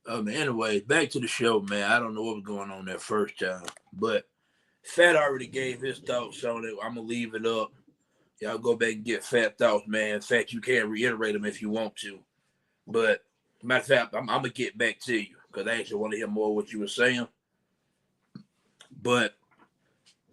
Anyway, back to the show, man. I don't know what was going on that first time, but Fat already gave his thoughts on it. I'm gonna leave it up. Y'all go back and get Fat thoughts, man. In fact, you can reiterate them if you want to. But matter of fact, I'm gonna get back to you because I actually want to hear more of what you were saying. But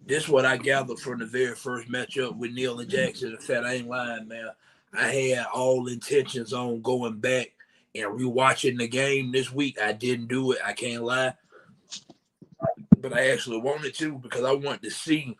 this is what I gathered from the very first matchup with Neal and Jackson. In fact, I ain't lying, man. I had all intentions on going back and rewatching the game this week. I didn't do it. I can't lie. But I actually wanted to because I wanted to see.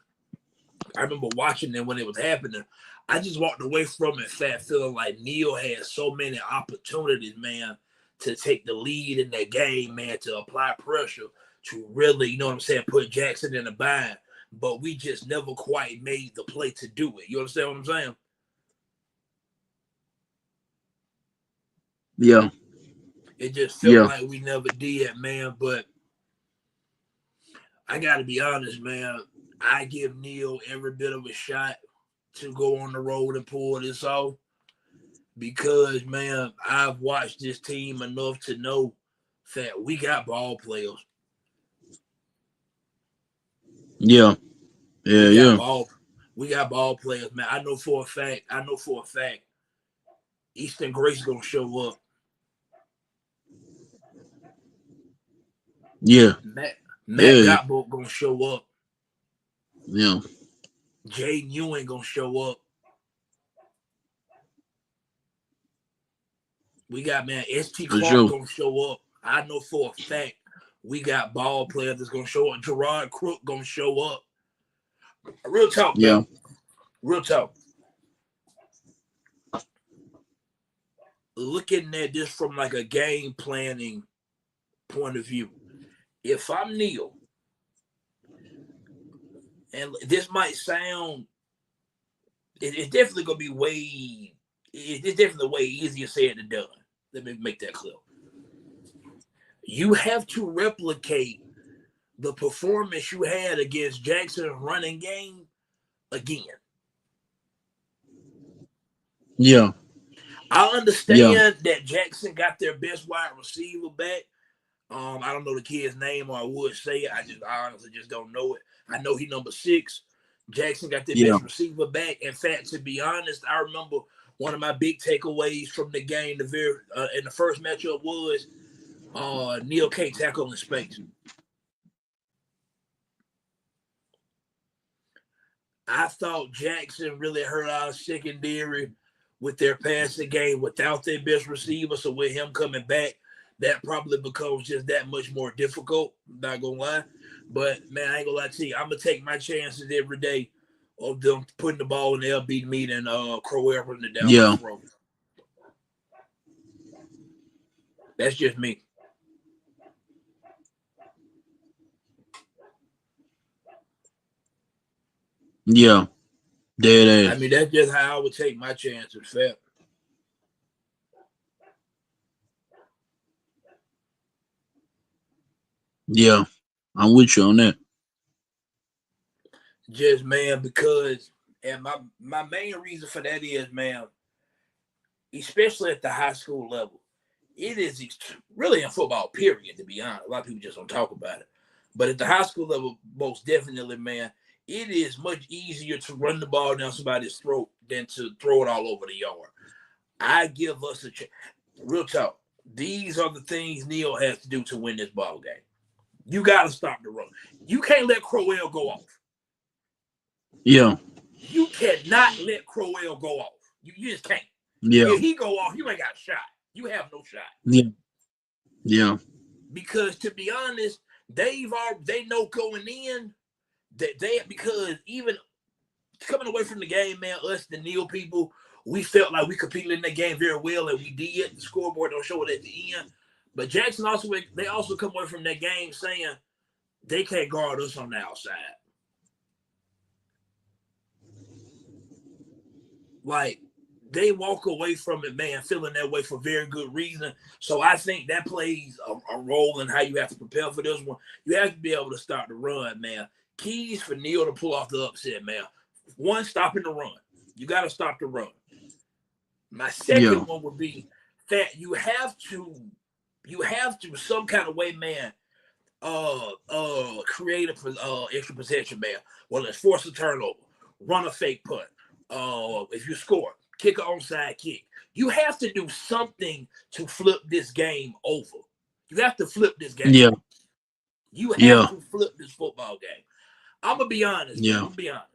I remember watching them when it was happening. I just walked away from it fat feeling like Neal had so many opportunities, man, to take the lead in that game, man, to apply pressure, to really, you know what I'm saying, put Jackson in a bind. But we just never quite made the play to do it. You understand what I'm saying? Yeah. It just felt Yeah. like we never did, man. But I got to be honest, man. I give Neal every bit of a shot to go on the road and pull this off because, man, I've watched this team enough to know that we got ball players. Yeah. Yeah. We got Yeah. ball. We got ball players, man. I know for a fact. Easton Grace gonna show up. Yeah. Matt Yeah. Gotbo gonna show up. Yeah. Jay Ewing gonna show up. We got, man, ST For Clark sure. gonna show up. I know for a fact we got ball players that's gonna show up. Gerard Crook gonna show up. Real talk, Yeah. though. Real talk. Looking at this from like a game planning point of view, if I'm Neal, and this might sound, it's definitely gonna be way, it's definitely way easier said than done. Let me make that clear. You have to replicate the performance you had against Jackson's running game again. Yeah. I Yeah. understand that Jackson got their best wide receiver back. I don't know the kid's name, or I would say it. I honestly just don't know it. I know he number 6. Jackson got their Yeah. best receiver back. In fact, to be honest, I remember one of my big takeaways from the game, in the first matchup was Neal K tackle in space. I thought Jackson really hurt our secondary with their passing game without their best receiver. So with him coming back, that probably becomes just that much more difficult. Not gonna lie. But man, I ain't gonna lie to you. I'm gonna take my chances every day of them putting the ball in the LB meet and Crowell putting it down my Yeah. throat. That's just me. Yeah. Dead I ass. mean, that's just how I would take my chances, fat. Yeah. I'm with you on that. Just man, because and my main reason for that is, man, especially at the high school level, it is really in football, period, to be honest. A lot of people just don't talk about it. But at the high school level, most definitely, man, it is much easier to run the ball down somebody's throat than to throw it all over the yard. I give us a chance. Real talk. These are the things Neal has to do to win this ball game. You got to stop the run. You can't let Crowell go off. Yeah. You cannot let Crowell go off. You just can't. Yeah. If he go off, you ain't got a shot. You have no shot. Yeah. Yeah. Because to be honest, they know going in that because even coming away from the game, man, us the Neal people, we felt like we competed in that game very well, and we did. The scoreboard don't show it at the end. But Jackson they also come away from that game saying they can't guard us on the outside. Like they walk away from it, man, feeling that way for very good reason. So I think that plays a role in how you have to prepare for this one. You have to be able to start the run, man. Keys for Neal to pull off the upset, man. One, stopping the run. You got to stop the run. My Yeah. second one would be that you have to You have to some kind of way, man. Create a extra possession, man. Well, let's force a turnover, run a fake punt. If you score, kick an onside kick. You have to do something to flip this game over. You have to flip this game. Yeah. You have Yeah. to flip this football game. I'm gonna be honest, man. I'm Yeah. gonna be honest.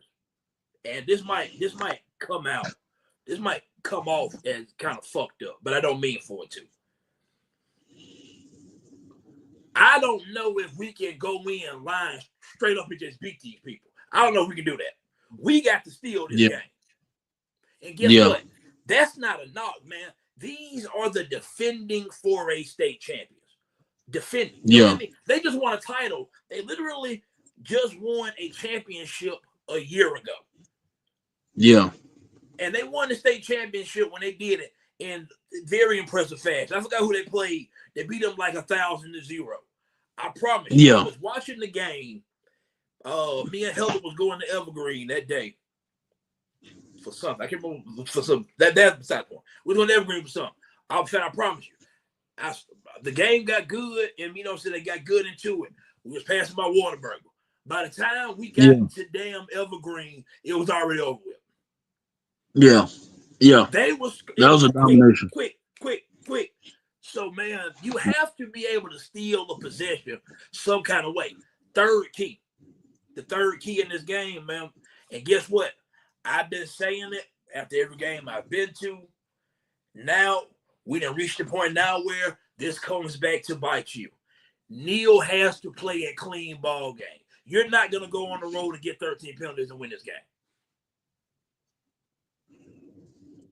And this might come out. This might come off as kind of fucked up, but I don't mean for it to. I don't know if we can go in line straight up and just beat these people. I don't know if we can do that. We got to steal this Yeah. game. And guess Yeah. what? That's not a knock, man. These are the defending 4A state champions. Defending. You know what I Yeah. mean? They just won a title. They literally just won a championship a year ago. Yeah. And they won the state championship when they did it in very impressive fashion. I forgot who they played. They beat them like 1,000-0. I promise you, I Yeah. was watching the game. Me and Heather was going to Evergreen that day for something. I can't remember for some. That's beside the point. We were going to Evergreen for something. I promise you. The game got good, and so they got good into it. We was passing by Whataburger. By the time we Yeah. got to damn Evergreen, it was already over with. Yeah. Yeah. It That was was a domination. quick. So, man, you have to be able to steal a possession some kind of way. Third key. The third key in this game, man. And guess what? I've been saying it after every game I've been to. Now, we done reached the point now where this comes back to bite you. Neal has to play a clean ball game. You're not going to go on the road and get 13 penalties and win this game.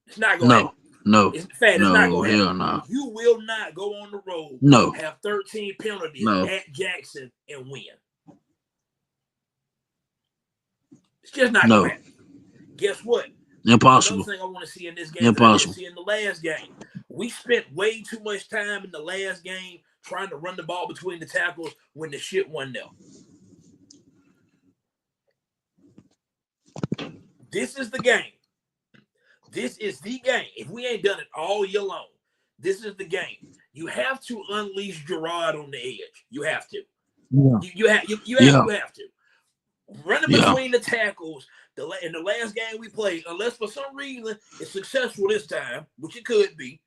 It's not going to happen. No. It's not going to happen. No. You will not go on the road, have 13 penalties at Jackson and win. It's just not going to happen. Guess what? Impossible. Another thing I want to see in this game, Impossible. I didn't see in the last game. We spent way too much time in the last game trying to run the ball between the tackles when the shit wasn't there. This is the game. This is the game. If we ain't done it all year long, this is the game. You have to unleash Gerard on the edge. You have to. Yeah. You have to. Running between the tackles. In the last game we played, unless for some reason it's successful this time, which it could be,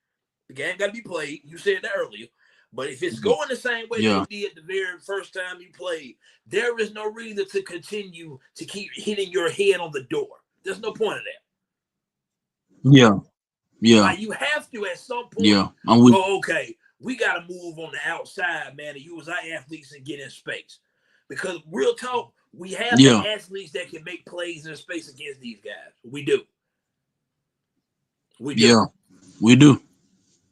the game got to be played. You said that earlier. But if it's going the same way they did the very first time you played, there is no reason to continue to keep hitting your head on the door. There's no point of that. Yeah. Like you have to at some point go, okay, we got to move on the outside, man, and use our athletes and get in space. Because real talk, we have the athletes that can make plays in space against these guys. We do. Yeah, we do.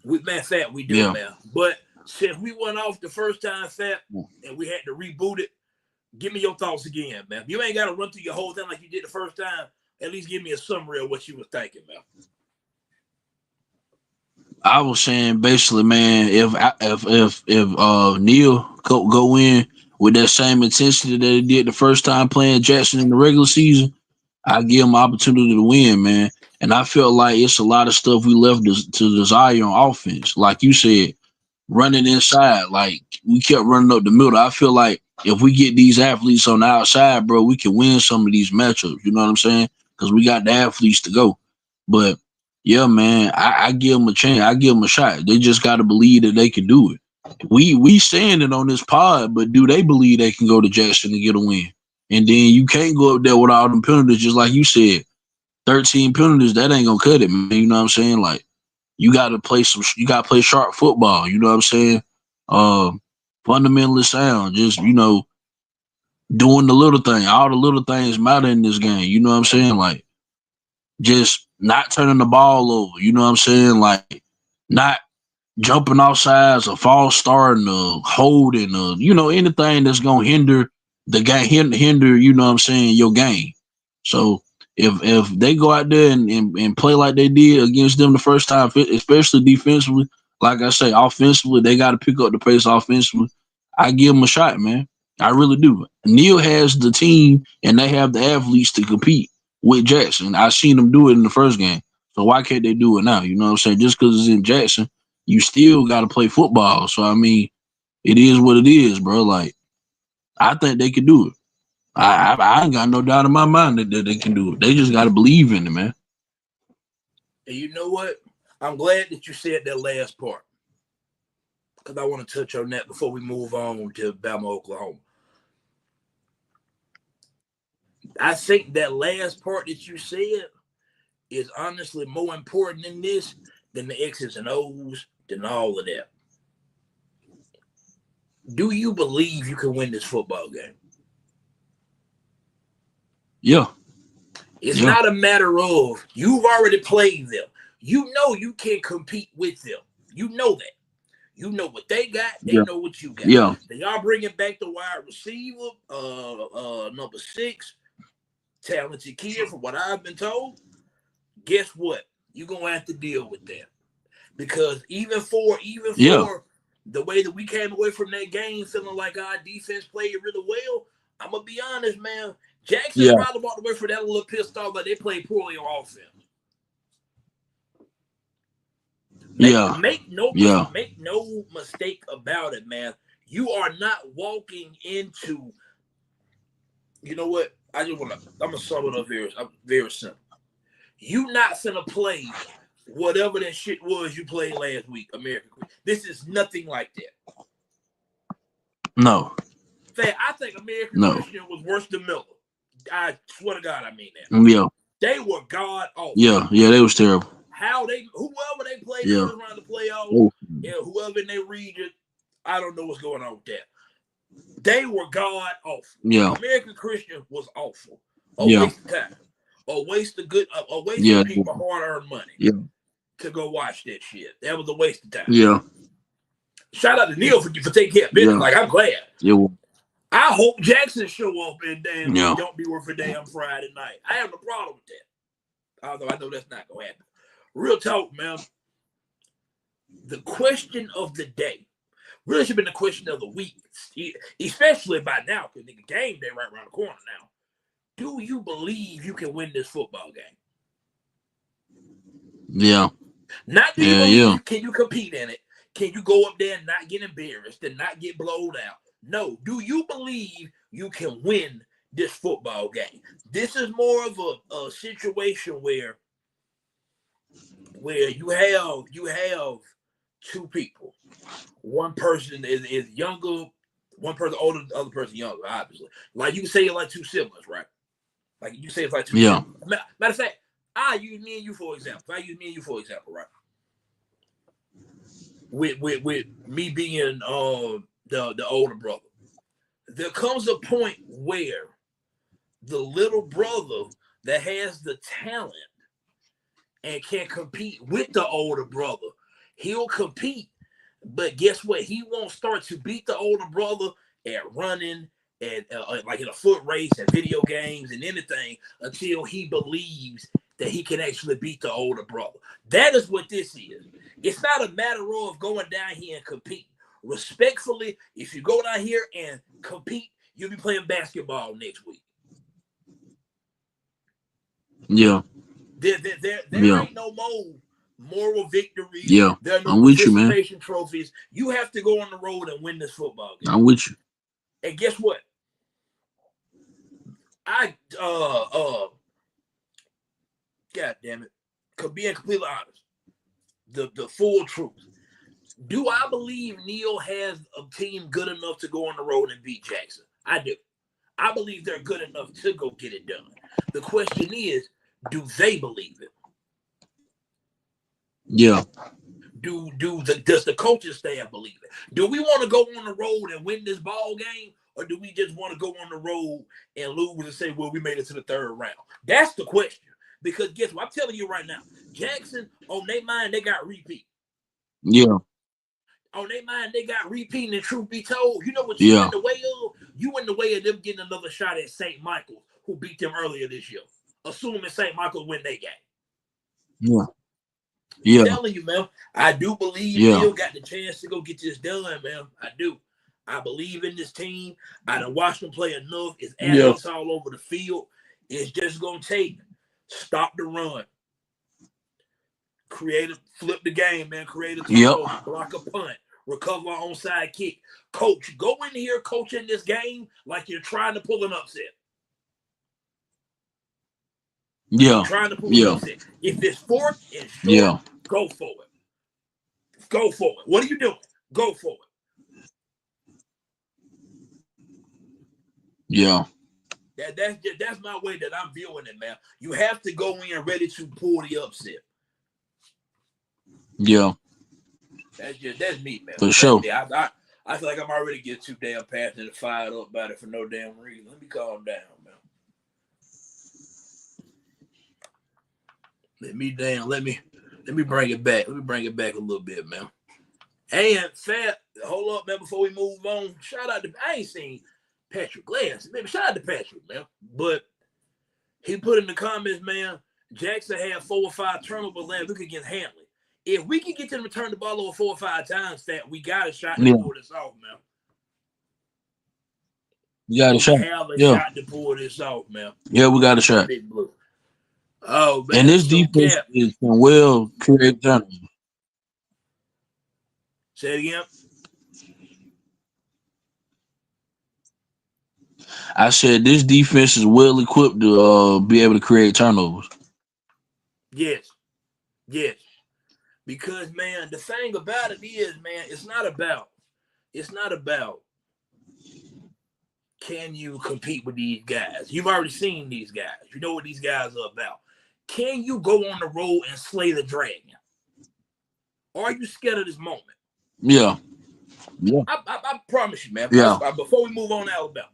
We do, man. But since we went off the first time, Fat, and we had to reboot it, give me your thoughts again, man. You ain't got to run through your whole thing like you did the first time. At least give me a summary of what you were thinking, man. I was saying basically, man, if Neal go in with that same intensity that he did the first time playing Jackson in the regular season, I give him opportunity to win, man. And I felt like it's a lot of stuff we left to desire on offense. Like you said, running inside, like we kept running up the middle. I feel like if we get these athletes on the outside, bro, we can win some of these matchups. You know what I'm saying? Because we got the athletes to go. But yeah, man, I give them a chance. I give them a shot. They just got to believe that they can do it. We saying it on this pod, but do they believe they can go to Jackson and get a win? And then you can't go up there with all them penalties, just like you said. 13 penalties, that ain't gonna cut it, man. You know what I'm saying? Like you gotta play sharp football, you know what I'm saying? Fundamentally sound, just doing the little thing. All the little things matter in this game, you know what I'm saying? Like just not turning the ball over, you know what I'm saying? Like not jumping off sides, a false starting, holding, anything that's gonna hinder the game, hinder, you know what I'm saying, your game. So if they go out there and play like they did against them the first time, especially defensively, like I say, offensively, they got to pick up the pace offensively. I give them a shot, man. I really do. Neal has the team and they have the athletes to compete with Jackson. I seen them do it in the first game. So why can't they do it now? You know what I'm saying? Just because it's in Jackson, you still got to play football. So I mean, it is what it is, bro. Like I think they can do it. I ain't got no doubt in my mind that they can do it. They just got to believe in it, man. And you know what? I'm glad that you said that last part because I want to touch on that before we move on to Bama, Oklahoma. I think that last part that you said is honestly more important in this than the X's and O's, than all of that. Do you believe you can win this football game? Yeah. It's not a matter of you've already played them. You know you can compete with them. You know that. You know what they got. They know what you got. Yeah. They are bringing back the wide receiver, number 6, talented kid, from what I've been told. Guess what? You're gonna have to deal with that because even for the way that we came away from that game feeling like our defense played really well, I'm gonna be honest, man. Jackson probably walked away from that a little pissed off, but they played poorly on offense. Make no mistake about it, man. You are not walking into. You know what? I'm gonna sum it up very simple. You not finna play whatever that shit was you played last week, American. This is nothing like that. No. Fact, I think American Christian was worse than Miller. I swear to God, I mean that. Yeah. They were god awful. Yeah, they was terrible. Whoever they played first round of the playoffs, and whoever in their region, I don't know what's going on with that. They were god awful. Yeah. American Christian was awful. A waste of time. A waste of people hard-earned money to go watch that shit. That was a waste of time. Yeah. Shout out to Neal for taking care of business. Like, I'm glad. Yeah. I hope Jackson show up and don't be worth a damn Friday night. I have no problem with that. Although I know that's not going to happen. Real talk, man. The question of the day really should have been the question of the week, especially by now, because the game day right around the corner now. Do you believe you can win this football game? Yeah. Not do you believe, can you compete in it? Can you go up there and not get embarrassed and not get blowed out? No. Do you believe you can win this football game? This is more of a situation where you have two people. One person is younger, one person older, the other person younger, obviously. Like you can say you're like two siblings, right? Like you say it's like two siblings. Matter of fact, I use me and you for example. Right? With me being the older brother. There comes a point where the little brother that has the talent and can compete with the older brother, he'll compete. But guess what? He won't start to beat the older brother at running and like in a foot race and video games and anything until he believes that he can actually beat the older brother. That is what this is. It's not a matter of going down here and compete. Respectfully, if you go down here and compete, you'll be playing basketball next week. Yeah. There ain't no more moral victories. Yeah. There are no I'm with you, man. participation trophies. You have to go on the road and win this football game. I'm with you. And guess what? God damn it. Being completely honest, the full truth. Do I believe Neal has a team good enough to go on the road and beat Jackson? I do. I believe they're good enough to go get it done. The question is, do they believe it? Yeah. Does the coaching staff believe it? Do we want to go on the road and win this ball game, or do we just want to go on the road and lose and say, well, we made it to the third round? That's the question. Because guess what? I'm telling you right now, Jackson, on their mind, they got repeat. Yeah. On their mind, they got repeating, and truth be told, you know what you in the way of? You in the way of them getting another shot at St. Michael's, who beat them earlier this year, assuming St. Michael's win their game. Yeah. Yeah. I'm telling you, man, I do believe Neal got the chance to go get this done, man. I do. I believe in this team. I done watched them play enough. It's athletes all over the field. It's just going to take stop the run. flip the game, man. Create a Yep. turnover, block a punt, recover an onside kick. Coach, go in here coaching this game like you're trying to pull an upset. Like Yeah. you're trying to pull an Yeah. upset. If it's fourth and short, Yeah. go for it. Go for it. What are you doing? Go for it. Yeah. That's my way that I'm viewing it, man. You have to go in ready to pull the upset. Yeah. That's me, man. For That's sure. me. I feel like I'm already getting too damn passionate and fired up about it for no damn reason. Let me calm down, man. Let me bring it back. Let me bring it back a little bit, man. And Fat, hold up, man, before we move on. Shout out to I ain't seen Patrick Glass. Maybe shout out to Patrick, man. But he put in the comments, man, Jackson had 4 or 5 turnovers last week against Hanley. If we can get them to turn the ball over 4 or 5 times, Fat, we got a shot to pull this off, man. We got a shot. Have a shot to pull this off, man. Yeah, we got a shot. Big Blue. Oh, man. And this defense is well created turnovers. Say it again. I said this defense is well equipped to be able to create turnovers. Yes. Because, man, the thing about it is, man, it's not about can you compete with these guys? You've already seen these guys. You know what these guys are about. Can you go on the road and slay the dragon? Or are you scared of this moment? Yeah. I promise you, man. Yeah. Before we move on to Alabama,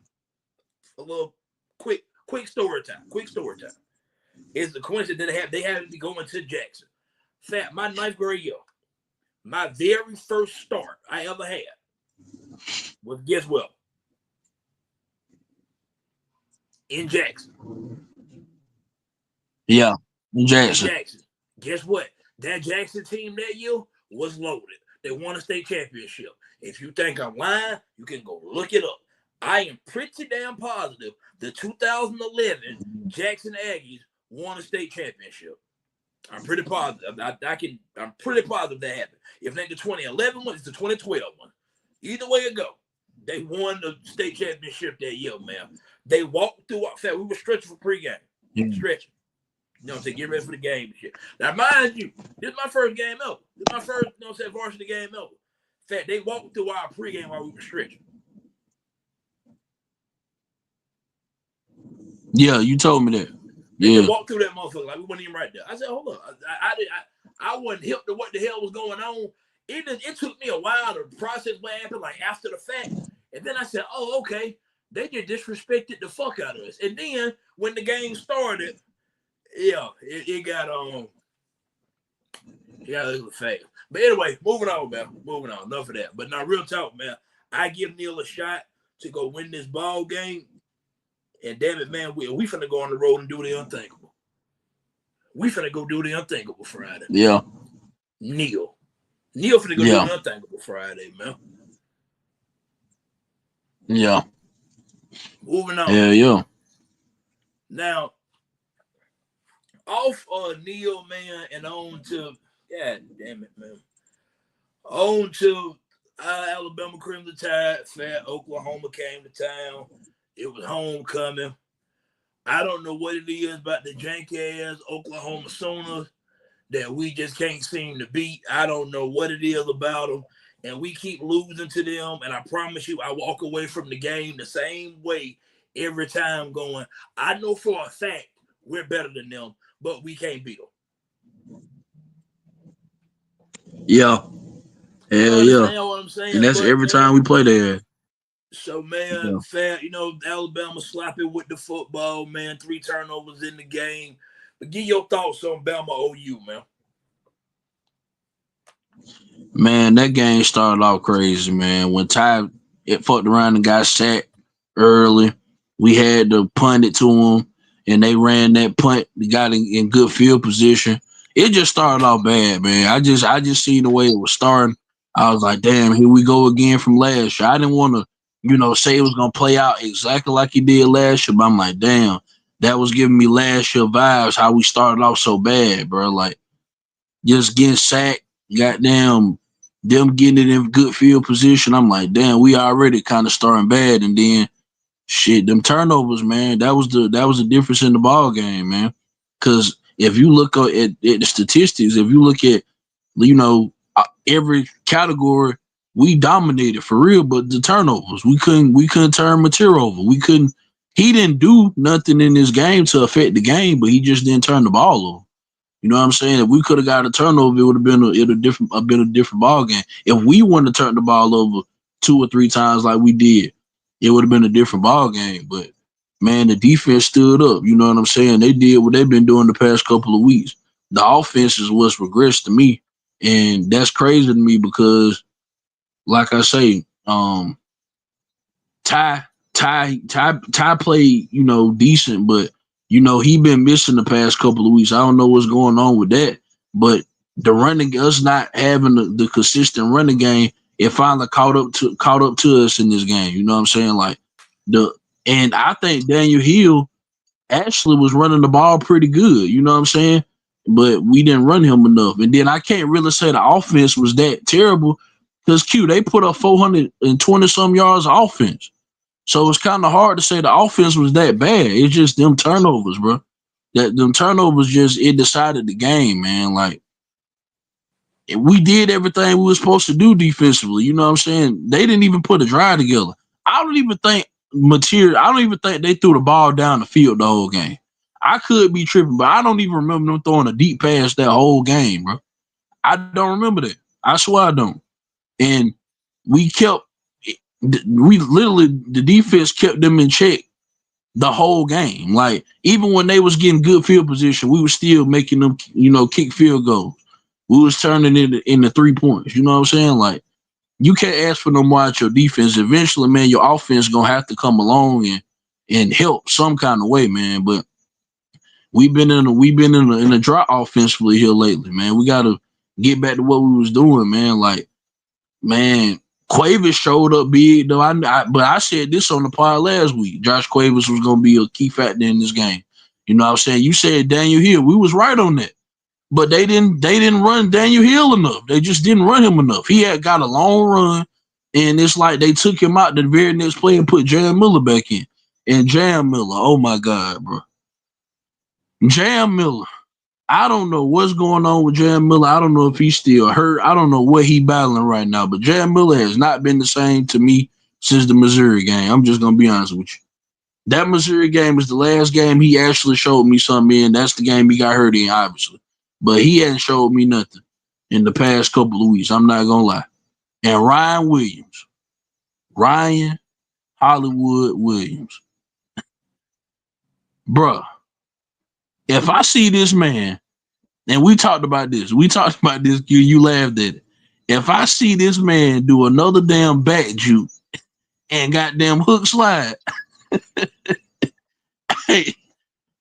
a little quick story time. It's the coincidence that they had to be going to Jackson. Fat, my 9th grade year, my very first start I ever had was, guess what? In Jackson. Yeah, in Jackson. Guess what? That Jackson team that year was loaded. They won a state championship. If you think I'm lying, you can go look it up. I am pretty damn positive the 2011 Jackson Aggies won a state championship. I'm pretty positive. I'm pretty positive that happened. If not the 2011 one, it's the 2012 one. Either way it go, they won the state championship that year, man. They walked through. We were stretching for pregame. Stretching. You know what I'm saying? Get ready for the game and shit. Now, mind you, this is my first game ever. This is my first, you know what I'm saying, varsity game ever. In fact, they walked through our pregame while we were stretching. Yeah, you told me that. They walked through that motherfucker like we wasn't even right there. I said, hold up. I wasn't hip to what the hell was going on. It took me a while to process what happened, like after the fact. And then I said, oh, okay. They just disrespected the fuck out of us. And then when the game started, yeah, it got a little fast. But anyway, moving on, man. Moving on. Enough of that. But now, real talk, man. I give Neal a shot to go win this ball game. And damn it, man, we finna go on the road and do the unthinkable. We finna go do the unthinkable Friday. Yeah. Neal finna go do the unthinkable Friday, man. Yeah. Moving on. Yeah. Now, off Neal, man, and on to, God damn it, man. On to Alabama Crimson Tide. Fat Oklahoma came to town. It was homecoming. I don't know what it is about the jank-ass Oklahoma Sooners that we just can't seem to beat. I don't know what it is about them. And we keep losing to them. And I promise you, I walk away from the game the same way every time going, I know for a fact we're better than them, but we can't beat them. Yeah. You know what I'm saying? And that's every time we play there. So, man, Fat, Alabama sloppy with the football, man. 3 turnovers in the game. But give your thoughts on Bama OU, man. Man, that game started off crazy, man. When Ty fucked around and got sacked early, we had to punt it to them, and they ran that punt. We got in good field position. It just started off bad, man. I just seen the way it was starting. I was like, damn, here we go again from last year. I didn't want to, say it was going to play out exactly like he did last year, but I'm like, damn, that was giving me last year vibes, how we started off so bad, bro. Like, just getting sacked, goddamn, them getting it in good field position. I'm like, damn, we already kind of starting bad, and then shit, them turnovers, man. That was the difference in the ball game, man. Because if you look at the statistics, if you look at every category, we dominated for real. But the turnovers, we couldn't turn material over. We couldn't. He didn't do nothing in this game to affect the game, but he just didn't turn the ball over. You know what I'm saying? If we could have got a turnover, it would have been a different ball game. If we wouldn't have turned the ball over 2 or 3 times like we did, it would have been a different ball game. But man, the defense stood up. You know what I'm saying? They did what they've been doing the past couple of weeks. The offense is what's regressed to me, and that's crazy to me because, like I say, Ty played, decent, but he been missing the past couple of weeks. I don't know what's going on with that, but us not having the consistent running game, it finally caught up to us in this game. You know what I'm saying? Like the and I think Daniel Hill actually was running the ball pretty good. You know what I'm saying? But we didn't run him enough. And then I can't really say the offense was that terrible because they put up 420 some yards of offense. So it's kind of hard to say the offense was that bad. It's just them turnovers, bro. That them turnovers just it decided the game, man. Like we did everything we were supposed to do defensively. You know what I'm saying? They didn't even put a drive together. I don't even think I don't even think they threw the ball down the field the whole game. I could be tripping, but I don't even remember them throwing a deep pass that whole game, bro. I don't remember that. I swear I don't. And we kept we literally the defense kept them in check the whole game. Like even when they was getting good field position, we were still making them, kick field goals. We was turning it into 3 points. You know what I'm saying? Like you can't ask for no more out your defense. Eventually, man, your offense gonna have to come along and help some kind of way, man. But we've been in a drought offensively here lately, man. We gotta get back to what we was doing, man. Like man, Quavis showed up big though. But I said this on the pod last week. Josh Quavis was gonna be a key factor in this game. You know what I'm saying? You said Daniel Hill. We was right on that. But they didn't run Daniel Hill enough. They just didn't run him enough. He had got a long run, and it's like they took him out the very next play and put Jam Miller back in. And Jam Miller, oh my God, bro. Jam Miller. I don't know what's going on with Jam Miller. I don't know if he's still hurt. I don't know what he's battling right now. But Jam Miller has not been the same to me since the Missouri game. I'm just gonna be honest with you. That Missouri game is the last game he actually showed me something in. That's the game he got hurt in, obviously. But he hasn't showed me nothing in the past couple of weeks. I'm not gonna lie. And Ryan Hollywood Williams, bruh. If I see this man, and we talked about this, you laughed at it. If I see this man do another damn back juke and goddamn hook slide, hey,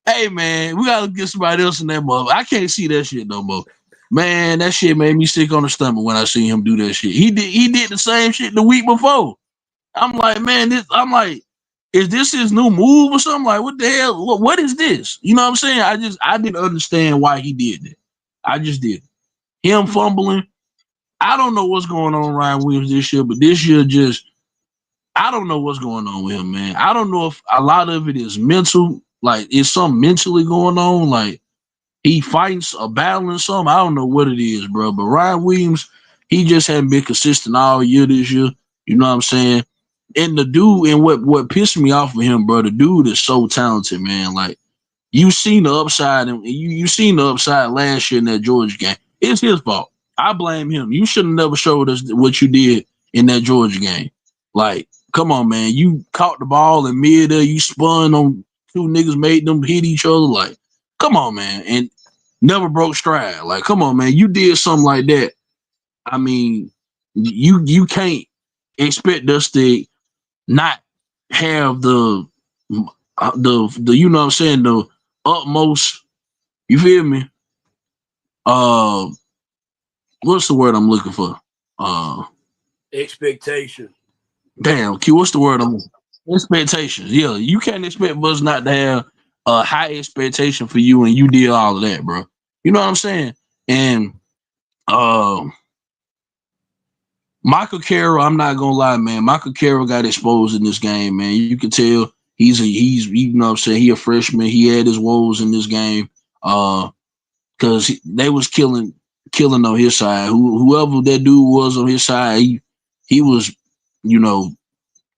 hey man, we gotta get somebody else in that mother. I can't see that shit no more. Man, that shit made me sick on the stomach when I see him do that shit. He did the same shit the week before. I'm like, man, I'm like, is this his new move or something? Like, what the hell? What is this? You know what I'm saying? I didn't understand why he did that. I just did. Him fumbling. I don't know what's going on with Ryan Williams this year, but this year just I don't know what's going on with him, man. I don't know if a lot of it is mental, like is something mentally going on, like he fights a battle or something. I don't know what it is, bro. But Ryan Williams, he just hadn't been consistent all year this year. You know what I'm saying? And the dude, and what pissed me off with him, bro, the dude is so talented, man. Like you seen the upside, and you seen the upside last year in that Georgia game. It's his fault. I blame him. You should have never showed us what you did in that Georgia game. Like, come on, man. You caught the ball in mid there. You spun on two niggas, made them hit each other. Like, come on, man. And never broke stride. Like, come on, man. You did something like that. I mean, you can't expect us to not have the you know what I'm saying, the utmost, you feel me? Uh what's the word I'm looking for? Uh Expectation. Damn, Q, what's the word I'm expectations. Yeah, you can't expect us not to have a high expectation for you and you did all of that, bro. You know what I'm saying? And Um, Michael Carroll, I'm not gonna lie, man. Michael Carroll got exposed in this game, man. You can tell he's you know what I'm saying, he a freshman. He had his woes in this game. Because they was killing on his side. Whoever that dude was on his side, he was, you know,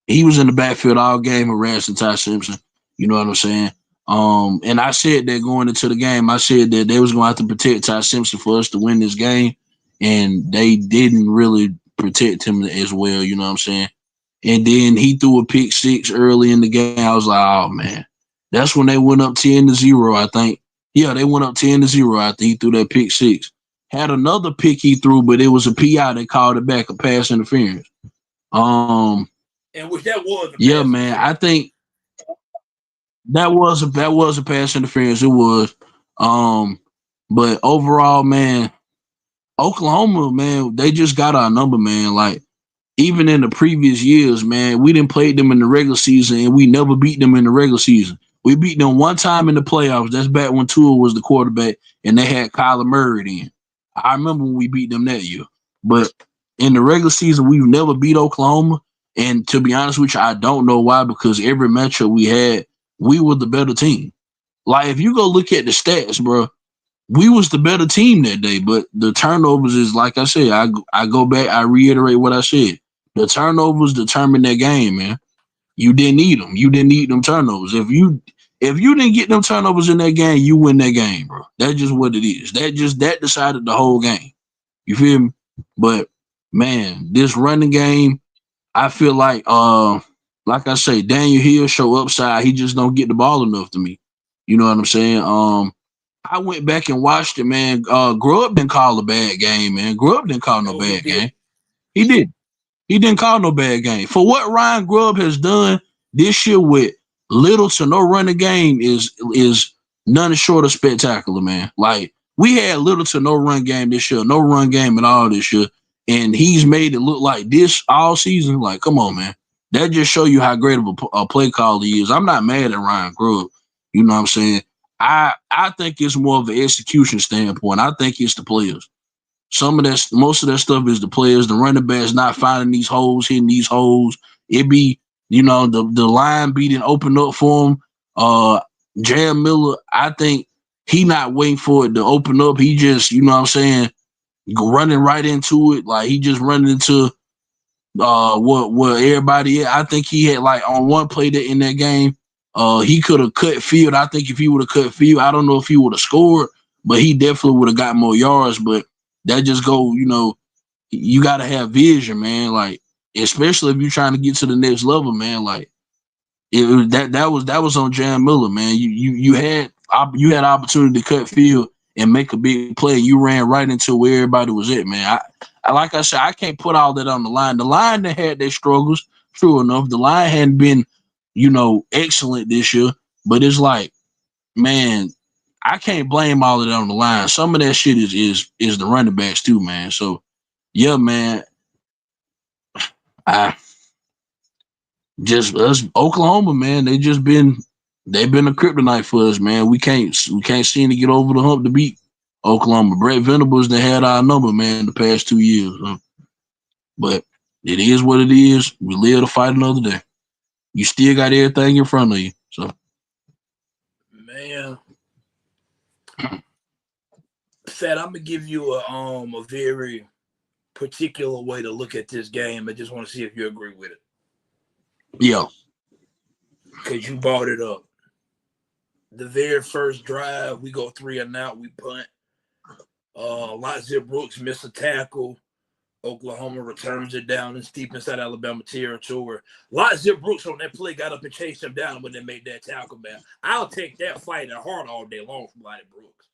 he was in the backfield all game harassing Ty Simpson. You know what I'm saying? And I said that going into the game, I said that they was going to have to protect Ty Simpson for us to win this game, and they didn't really protect him as well. You know what I'm saying? And then he threw a pick six early in the game. I was like, oh man, that's when they went up 10-0. I think. Yeah, they went up 10-0 after he threw that pick six. Had another pick he threw, but it was a PI. They called it back a pass interference. Um, And which that was a yeah, pass man. I interference. think that was a pass interference. It was. Um, but overall, man, Oklahoma, man, they just got our number, man. Like even in the previous years, man, we didn't play them in the regular season, and we never beat them in the regular season. We beat them one time in the playoffs. That's back when Tua was the quarterback, and they had Kyler Murray then. I remember when we beat them that year. But in the regular season, we've never beat Oklahoma. And to be honest with you, I don't know why, because every matchup we had, we were the better team. Like if you go look at the stats, bro, we was the better team that day, but the turnovers is like I said. I go back. I reiterate what I said. The turnovers determine that game, man. You didn't need them. You didn't need them turnovers. If you didn't get them turnovers in that game, you win that game, bro. That's just what it is. That decided the whole game. You feel me? But man, this running game, I feel like I say, Daniel Hill show upside. He just don't get the ball enough to me. You know what I'm saying? I went back and watched it, man. Grubb didn't call a bad game, man. Grubb didn't call no No, he bad game. didn't. He did. He didn't call no bad game. For what Ryan Grubb has done this year with little to no running game is none short of spectacular, man. Like we had little to no run game this year, no run game at all this year, and he's made it look like this all season. Like, come on, man. That just show you how great of a play call he is. I'm not mad at Ryan Grubb. You know what I'm saying? I think it's more of an execution standpoint. I think it's the players. Most of that stuff is the players, the running backs not finding these holes, hitting these holes. It be, the line beating open up for him. Jam Miller, I think he not waiting for it to open up. He just, you know what I'm saying, running right into it. Like he just running into what everybody. I think he had like on one play that in that game, he could have cut field. I think if he would have cut field, I don't know if he would have scored, but he definitely would have got more yards. But that just go, you got to have vision, man. Like especially if you're trying to get to the next level, man. Like that was on Jam Miller, man. You had opportunity to cut field and make a big play. You ran right into where everybody was at, man. I like I said, I can't put all that on the line. The line that had their struggles, true enough. The line hadn't been, excellent this year, but it's like, man, I can't blame all of that on the line. Some of that shit is the running backs too, man. So yeah, man. I just us Oklahoma, man. They've been a kryptonite for us, man. We can't seem to get over the hump to beat Oklahoma. Brett Venables they had our number, man, the past 2 years. But it is what it is. We live to fight another day. You still got everything in front of you. So Man, Fat, I'm gonna give you a very particular way to look at this game. I just want to see if you agree with it yeah, because you brought it up. The very first drive, we go three and out, we punt. Lazir Brooks missed a tackle. Oklahoma returns it down in steep inside Alabama territory. Lazir Brooks on that play got up and chased him down when they made that tackle, man. I'll take that fight at heart all day long from Lazir Brooks.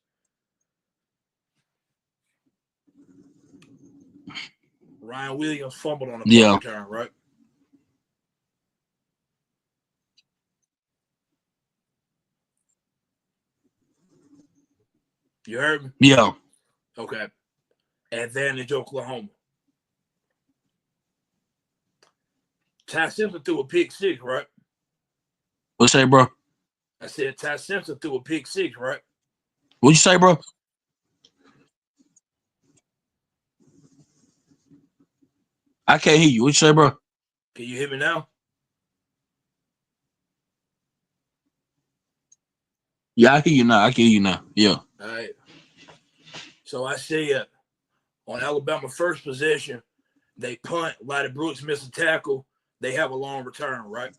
Ryan Williams fumbled on a punt yeah, return, right? You heard me? yeah. Okay. Advantage Oklahoma. Ty Simpson threw a pick six, right? What you say, bro? I said Ty Simpson threw a pick six, right? What you say, bro? I can't hear you. What you say, bro? Can you hear me now? Yeah, I hear you now. I can hear you now. Yeah. All right. So I see on Alabama first possession, they punt. Lottie Brooks miss a tackle. They have a long return, right?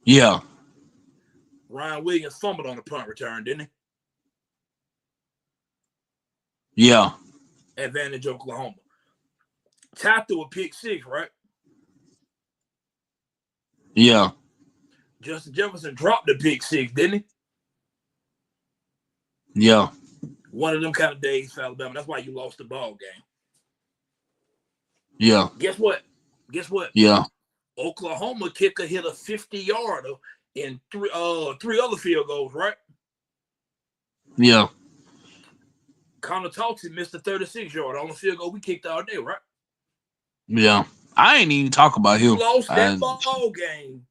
Yeah. Ryan Williams fumbled on the punt return, didn't Yeah. he? Advantage Oklahoma. Ty threw a pick six, right? Yeah. Justin Jefferson dropped the pick six, didn't he? Yeah. One of them kind of days for Alabama. That's why you lost the ball game. Yeah. Guess what? Guess what? Yeah. Oklahoma kicker hit a 50-yarder in three other field goals, right? Yeah. Connor Talton missed a 36-yarder on the field goal we kicked all day, right? Yeah. I ain't even talk about You him. lost that ball game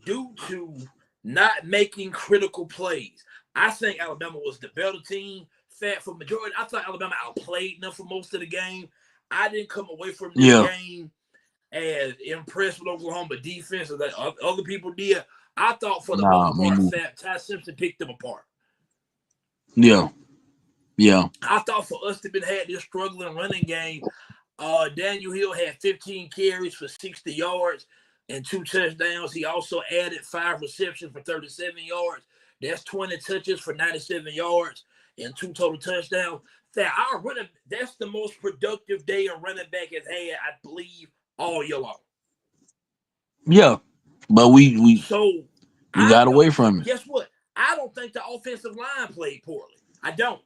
due to not making critical plays. I think Alabama was the better team. For majority, I thought Alabama outplayed them for most of the game. I didn't come away from this Yeah. game as impressed with Oklahoma defense as that other people did. I thought for the Nah, most me part, neither. Ty Simpson picked them apart. Yeah. Yeah. I thought for us to have had this struggling running game, Daniel Hill had 15 carries for 60 yards and 2 touchdowns. He also added 5 receptions for 37 yards. That's 20 touches for 97 yards and 2 total touchdowns. That's the most productive day a running back has had, I believe, all year long. Yeah. But we So got away from it. guess what? I don't think the offensive line played poorly. I don't.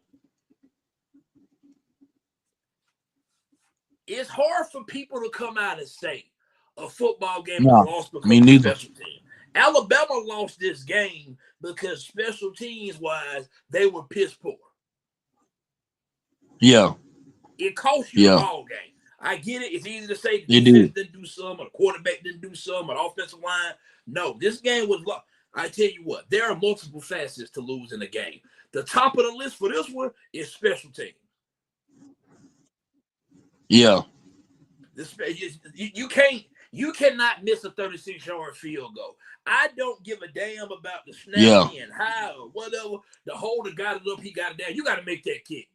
It's hard for people to come out and say a football game was No, lost because me of neither. special teams. Alabama lost this game because special teams wise, they were piss poor. Yeah. It cost you the ball game. I get it. It's easy to say the defense didn't do some, or the quarterback didn't do some, or the offensive line. No, this game was lost. I tell you what, there are multiple facets to losing a game. The top of the list for this one is special teams. Yeah. You cannot miss a 36-yard field goal. I don't give a damn about the snap being high or whatever. The holder got it up, he got it down. You got to make that kick,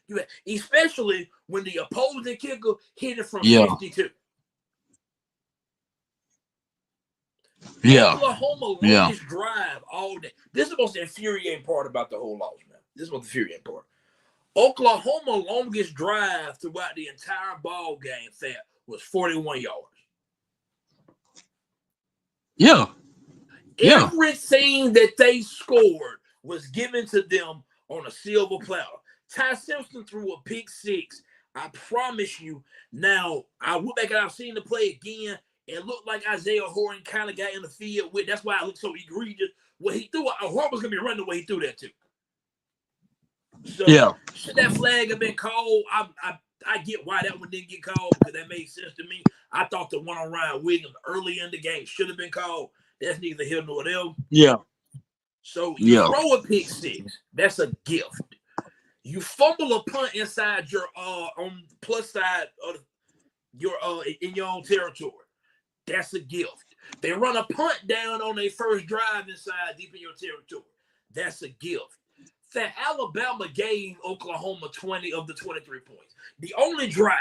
man. Especially when the opposing kicker hit it from 52. Yeah. Oklahoma longest drive all day. This is the most infuriating part about the whole loss, man. This is what the infuriating part. Oklahoma longest drive throughout the entire ball game was 41 yards. Yeah. Everything that they scored was given to them on a silver platter. Ty Simpson threw a pick six. I promise you. Now, I went back and I've seen the play again. It looked like Isaiah Horton kind of got in the field with. That's why it looked so egregious. When he threw it, Horton was going to be running the way he threw that too. So, should that flag have been called? I get why that one didn't get called because that made sense to me. I thought the one on Ryan Williams early in the game should have been called. That's neither here nor there. Yeah. So you throw a pick six. That's a gift. You fumble a punt inside your on the plus side of your in your own territory. That's a gift. They run a punt down on their first drive inside deep in your territory. That's a gift. That Alabama gave Oklahoma 20 of the 23 points. The only drive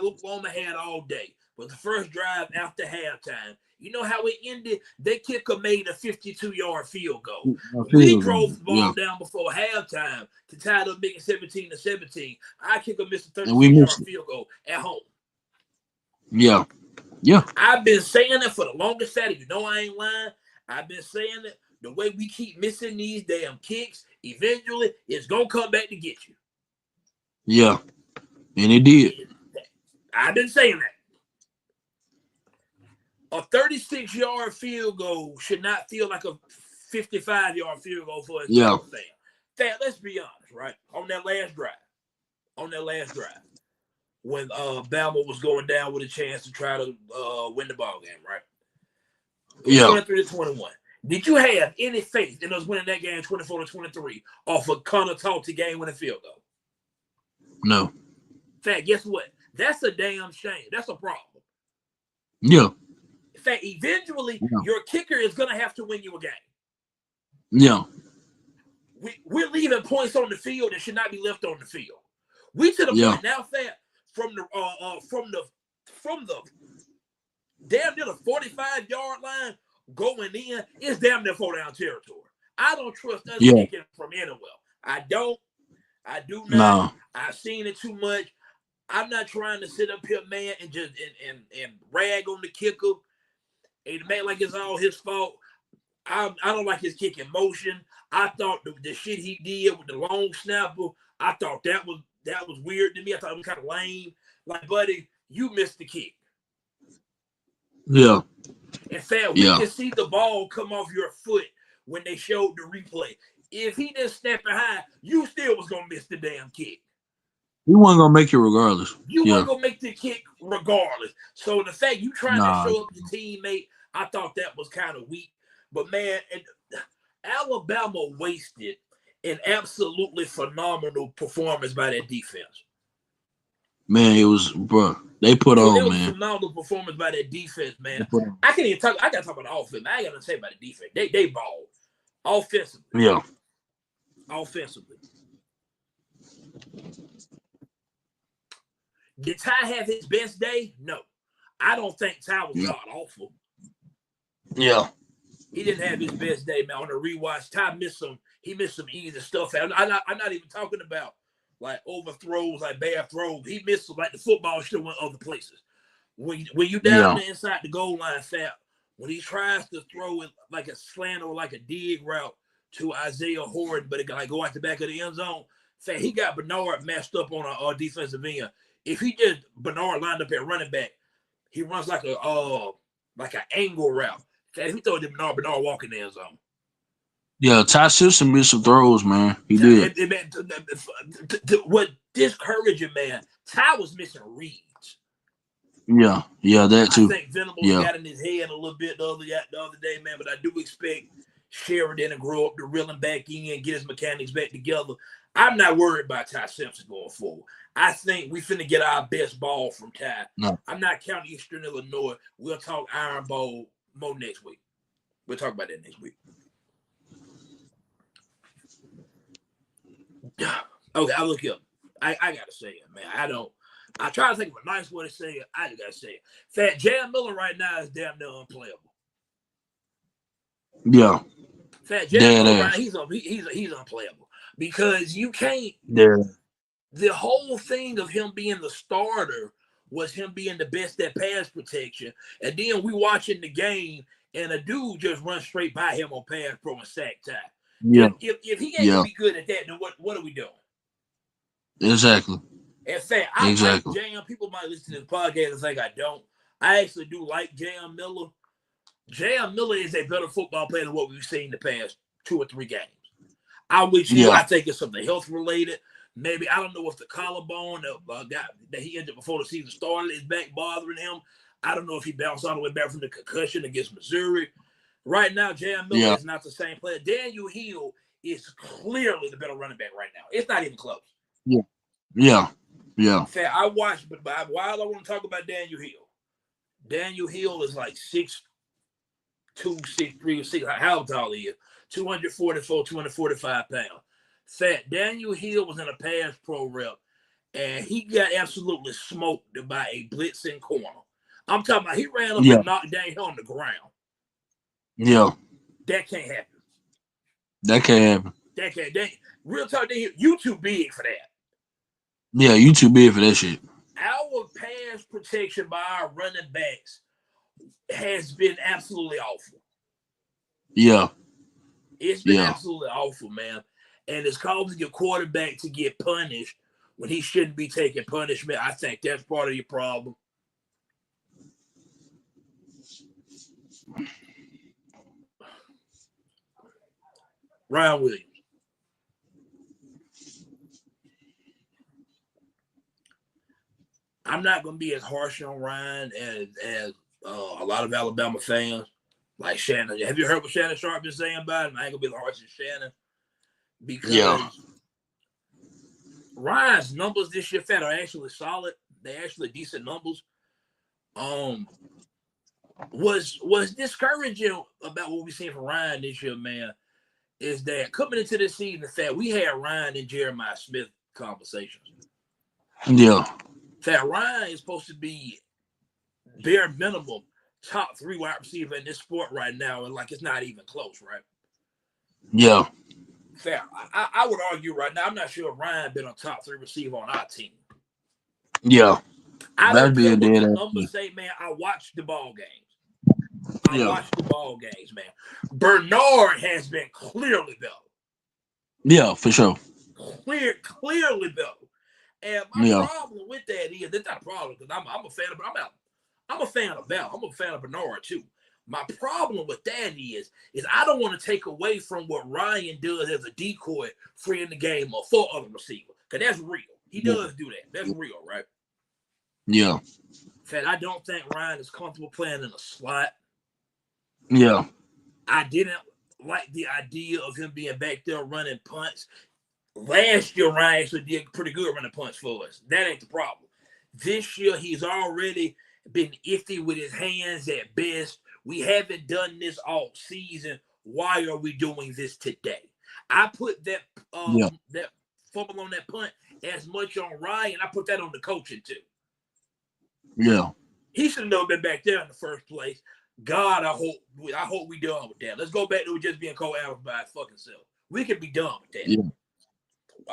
Oklahoma had all day was the first drive after halftime. You know how it ended? Their kicker made a 52-yard field goal. We drove the ball down before halftime to tie it up, making 17-17. Our kicker missed a 36-yard field goal at home. Yeah. Yeah. I've been saying it for the longest time. You know I ain't lying. I've been saying it. The way we keep missing these damn kicks, eventually it's going to come back to get you. Yeah. And it did. I've been saying that. A 36-yard field goal should not feel like a 55-yard field goal for a fan. Let's be honest, right? On that last drive, when Bama was going down with a chance to try to win the ball game, right? 23-21. Did you have any faith in us winning that game 24-23 off a Connor Talty game winning field goal? No. In fact, guess what? That's a damn shame. That's a problem. Yeah. In fact, eventually, Yeah. your kicker is going to have to win you a game. Yeah. We're leaving points on the field that should not be left on the field. We to the Yeah. point now, Fat, from the damn near the 45-yard line going in, it's damn near 4-down territory. I don't trust us Yeah. kicking from anywhere. I don't. I do not. No. I've seen it too much. I'm not trying to sit up here, man, and just and rag on the kicker and make like it's all his fault. I don't like his kicking motion. I thought the shit he did with the long snapper, I thought that was weird to me. I thought it was kind of lame. Like, buddy, you missed the kick. Yeah. In fact, we can see the ball come off your foot when they showed the replay. If he didn't snap it high, you still was gonna miss the damn kick. He wasn't gonna make it regardless. You weren't gonna make the kick regardless. So the fact you trying to show up your teammate, I thought that was kind of weak. But man, Alabama wasted an absolutely phenomenal performance by that defense. Man, it was, bro. They put on, it was man. A phenomenal performance by that defense, man. I can't even talk. I gotta talk about the offense. I ain't gotta say about the defense. They balled offensively. Yeah. Offensively. Did Ty have his best day? No. I don't think Ty was god awful. Yeah. He didn't have his best day, man. On the rewatch, Ty missed some. He missed some easy stuff. I'm not even talking about like overthrows, like bad throws. He missed some, like the football should have went other places. When you down there inside the goal line, Fat, when he tries to throw it like a slant or like a dig route to Isaiah Horton, but it can like go out the back of the end zone. Fat, he got Bernard messed up on our defensive end. If he just Bernard lined up at running back, he runs like an angle route. If he throw it to Bernard walk in the end zone. Yeah, Ty Simpson missed some throws, man. He did. What discouraging, man, Ty was missing reads. Yeah, that too. I think Venables got in his head a little bit the other day, man, but I do expect Sheridan to grow up to reel him back in and get his mechanics back together. I'm not worried about Ty Simpson going forward. I think we finna get our best ball from Ty. No. I'm not counting Eastern Illinois. We'll talk Iron Bowl more next week. We'll talk about that next week. Okay, I look up. I gotta say it, man. I try to think of a nice way to say it. I just gotta say it. Fat J.M. Miller right now is damn near unplayable. Yeah. Fat J.M. Miller right now, he's unplayable because you can't. Yeah. The whole thing of him being the starter was him being the best at pass protection, and then we watching the game and a dude just runs straight by him on pass pro and sack time. Yeah. If he ain't gonna be good at that, then what are we doing? Exactly. In fact, I like J.M. People might listen to this podcast and think I don't. I actually do like J.M. Miller. J.M. Miller is a better football player than what we've seen the past 2 or 3 games. I think it's something health related. Maybe I don't know if the collarbone that he injured before the season started is back bothering him. I don't know if he bounced all the way back from the concussion against Missouri. Right now, J.M. Miller is not the same player. Daniel Hill is clearly the better running back right now. It's not even close. Yeah. In fact, I watched, but while I want to talk about Daniel Hill is like 6'2", 6'3", 6. How tall he is? 244, 245 pounds. Fat Daniel Hill was in a pass pro rep, and he got absolutely smoked by a blitzing corner. I'm talking about he ran up and knocked down on the ground. Yeah. That can't happen. That can't happen. Real talk, you too big for that. Yeah, you too big for that shit. Our pass protection by our running backs has been absolutely awful. Yeah. It's been absolutely awful, man. And it's causing your quarterback to get punished when he shouldn't be taking punishment. I think that's part of your problem. Ryan Williams. I'm not going to be as harsh on Ryan as a lot of Alabama fans. Like Shannon. Have you heard what Shannon Sharp been saying about him? I ain't going to be as harsh as Shannon. Because Ryan's numbers this year, Fat, are actually solid. They're actually decent numbers. Was discouraging about what we seen from Ryan this year, man, is that coming into this season, Fat, we had Ryan and Jeremiah Smith conversations. Yeah. Fat, Ryan is supposed to be bare minimum top 3 wide receiver in this sport right now, and like it's not even close, right? Yeah. Fair. I would argue right now, I'm not sure if Ryan been a top 3 receiver on our team. Yeah. I don't That'd be care a what the dead numbers ass. say, man. I watched the ball games. I Yeah. watched the ball games, man. Bernard has been clearly better. Yeah, for sure. Clearly better. And my Yeah. problem with that is that's not a problem because I'm a fan of I'm a fan of Bell. I'm a fan of Bernard too. My problem with that is I don't want to take away from what Ryan does as a decoy for in the game or for other receiver. Because that's real. He does do that. That's real, right? Yeah. Fact, I don't think Ryan is comfortable playing in a slot. Yeah. I didn't like the idea of him being back there running punts. Last year, Ryan actually did pretty good running punts for us. That ain't the problem. This year, he's already been iffy with his hands at best. We haven't done this all season. Why are we doing this today? I put that that fumble on that punt as much on Ryan. I put that on the coaching too. Yeah. He should have never been back there in the first place. God, I hope we done with that. Let's go back to just being co-average by his fucking self. We can be done with that. Yeah.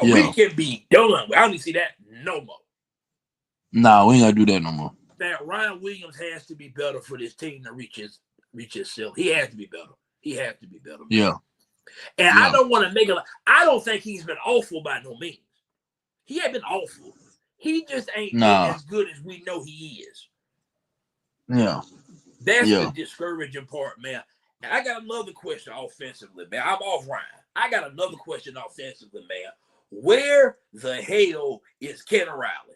We can be done. I don't need to see that no more. Nah, we ain't gotta do that no more. That Ryan Williams has to be better for this team to reach his self. He has to be better. He has to be better. Yeah. And I don't want to make it. I don't think he's been awful by no means. He ain't been awful. He just ain't been as good as we know he is. Yeah. That's the discouraging part, man. And I got another question offensively, man. I'm off Ryan. I got another question offensively, man. Where the hell is Kevin Riley?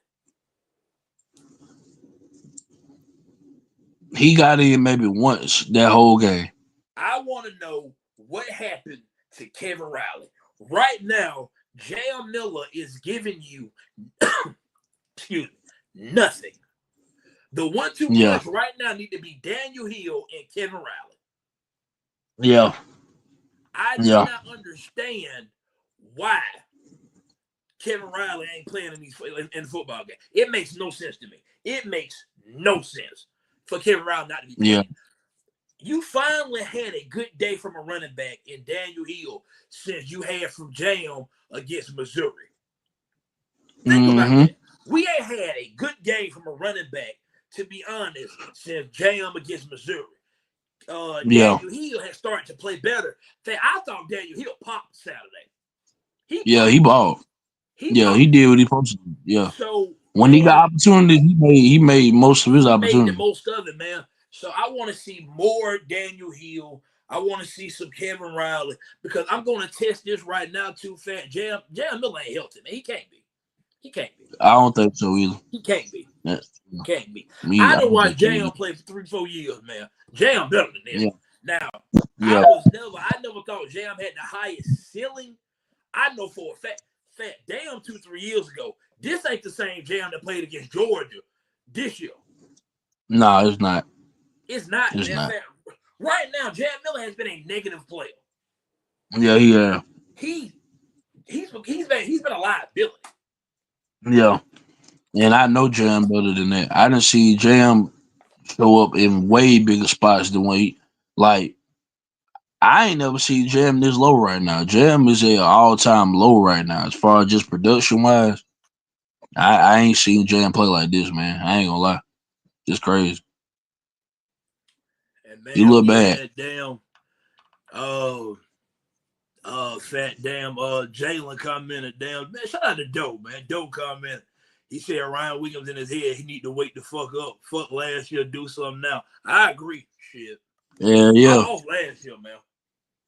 He got in maybe once that whole game. I want to know what happened to Kevin Riley. Right now, J.M. Miller is giving you nothing. The 1-2 punch right now need to be Daniel Hill and Kevin Riley. Yeah. I do not understand why Kevin Riley ain't playing in the football game. It makes no sense to me. It makes no sense for Kevin Riley not to be playing. Yeah. You finally had a good day from a running back in Daniel Hill since you had from Jam against Missouri. Think about that. We ain't had a good game from a running back, to be honest, since Jam against Missouri. Daniel Hill has started to play better. I thought Daniel Hill popped Saturday. He balled. He did what he supposed to do. Yeah. So when he got opportunities, he made most of his opportunities. Made the most of it, man. So I want to see more Daniel Hill. I want to see some Kevin Riley because I'm going to test this right now too. Fat Jam Miller ain't healthy, man. He can't be. I don't think so either. He can't be. Can't be. I don't watch Jam play for 3-4 years, man. Jam better than this. Yeah. Now, I never thought Jam had the highest ceiling. I know for a fact, damn 2-3 years ago, this ain't the same Jam that played against Georgia this year. No, it's not. It's not. It's not. Right now, Jam Miller has been a negative player. Yeah. He's been a liability. Yeah. And I know Jam better than that. I didn't see Jam show up in way bigger spots than when I ain't never seen Jam this low right now. Jam is at an all-time low right now as far as just production-wise. I ain't seen Jam play like this, man. I ain't gonna lie. Just crazy. And man, you look bad. Jalen commented, man, shout out to Doe, man. Doe commented. He said Ryan Williams in his head, he need to wake the fuck up. Fuck last year, do something now. I agree. Shit. Yeah. I'm off last year, man.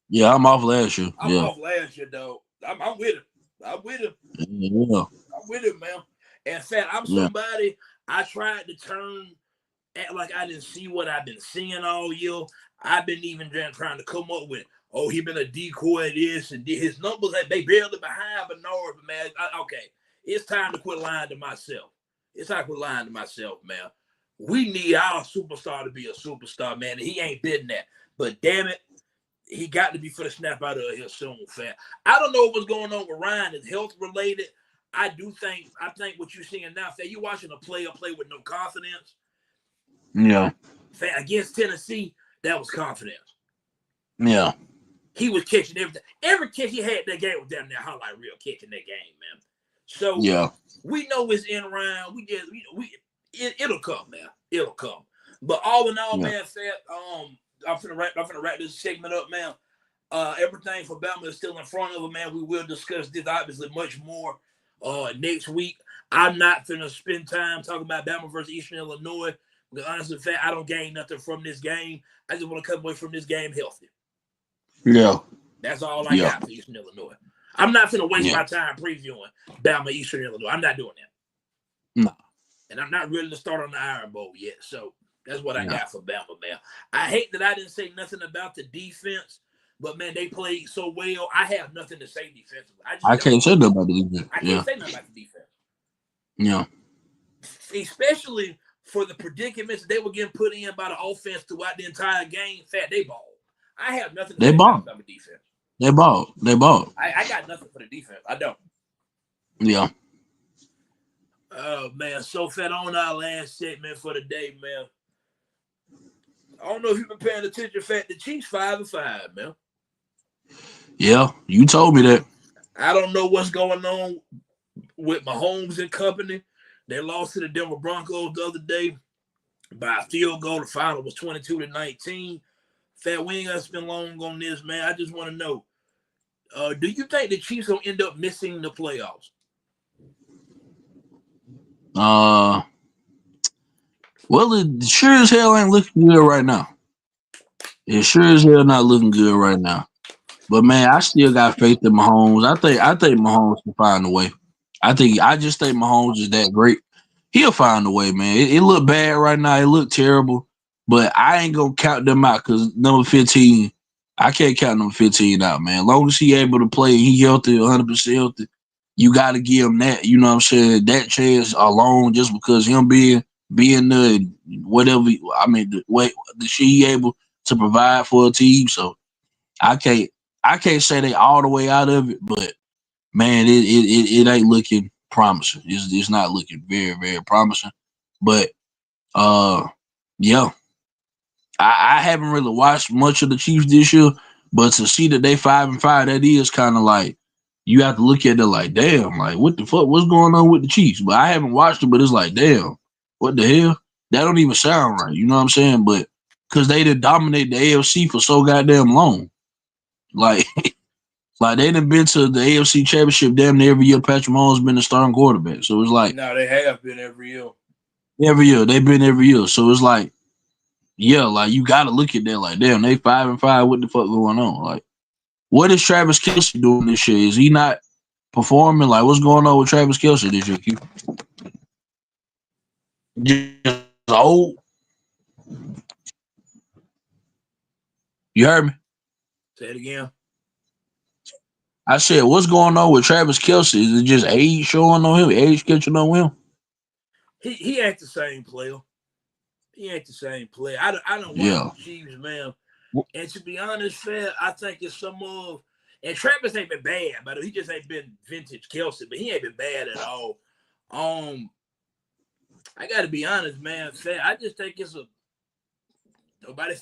Yeah, I'm off last year. I'm off last year, dog. I'm with him. I'm with him. Yeah. I'm with him, man. In fact, I'm somebody I tried to act like I didn't see what I've been seeing all year. I've been even trying to come up with, he been a decoy at this and his numbers, they barely behind Bernard, but man, okay. It's time to quit lying to myself. It's time to quit lying to myself, man. We need our superstar to be a superstar, man. And he ain't been that. But damn it, he got to be for the snap out of here soon, fam. I don't know what's going on with Ryan. Is health related. I think what you're seeing now, fam, you watching a player play with no confidence. Yeah. Fam, against Tennessee, that was confidence. Yeah. He was catching everything. Every catch he had that game was down there highlight real catch in that game, man. So Yeah. we know it's in round. It'll come, man. It'll come. But all in all, man, I'm finna wrap this segment up, man. Everything for Bama is still in front of him, man. We will discuss this obviously much more next week. I'm not finna spend time talking about Bama versus Eastern Illinois. Because honestly, I don't gain nothing from this game. I just want to come away from this game healthy. Yeah. That's all I got for Eastern Illinois. I'm not finna waste my time previewing Bama Eastern Illinois. I'm not doing that. No. And I'm not ready to start on the Iron Bowl yet. So that's what I got for Bama, man. I hate that I didn't say nothing about the defense, but man, they played so well. I have nothing to say defensively. I can't say nothing about the defense. I can't say nothing about the defense. Yeah. Especially for the predicaments they were getting put in by the offense throughout the entire game. They balled. I have nothing to say about the defense. They balled. I got nothing for the defense. I don't. Yeah. Oh, man. So, on our last segment for the day, man. I don't know if you've been paying attention, the Chiefs 5-5, man. Yeah, you told me that. I don't know what's going on with Mahomes and company. They lost to the Denver Broncos the other day by a field goal. The final was 22-19. We ain't got to spend long on this, man. I just want to know, do you think the Chiefs will end up missing the playoffs? Well, it sure as hell ain't looking good right now. It sure as hell not looking good right now. But man, I still got faith in Mahomes. I think Mahomes can find a way. I just think Mahomes is that great. He'll find a way, man. It looked bad right now. It looked terrible. But I ain't gonna count them out because number 15, I can't count number 15 out, man. As long as he able to play, he healthy, 100% healthy. You got to give him that. You know what I'm saying? That chance alone, just because him being the whatever. I mean, the shit he able to provide for a team. So I can't say they all the way out of it, but man, it ain't looking promising. It's not looking very, very promising. But yeah. I haven't really watched much of the Chiefs this year, but to see that they 5-5, that is kind of like you have to look at it like, damn, like what the fuck, what's going on with the Chiefs? But I haven't watched it, but it's like, damn, what the hell? That don't even sound right. You know what I'm saying? But because they did dominate the AFC for so goddamn long, like they done been to the AFC Championship damn near every year. Patrick Mahomes been the starting quarterback, so it's like no, they have been every year. Every year they've been every year, so it's like. Yeah, like you gotta look at that like, damn, they 5-5. What the fuck going on? Like, what is Travis Kelce doing this year? Is he not performing? Like, what's going on with Travis Kelce this year? Just old. You heard me? Say it again. I said, what's going on with Travis Kelce? Is it just age showing on him? Age catching on him? He ain't the same player. He ain't the same player. I don't watch the Chiefs, man. And to be honest, I think it's some of and Travis ain't been bad, but he just ain't been vintage Kelce, but he ain't been bad at all. I gotta be honest, man. I just think it's nobody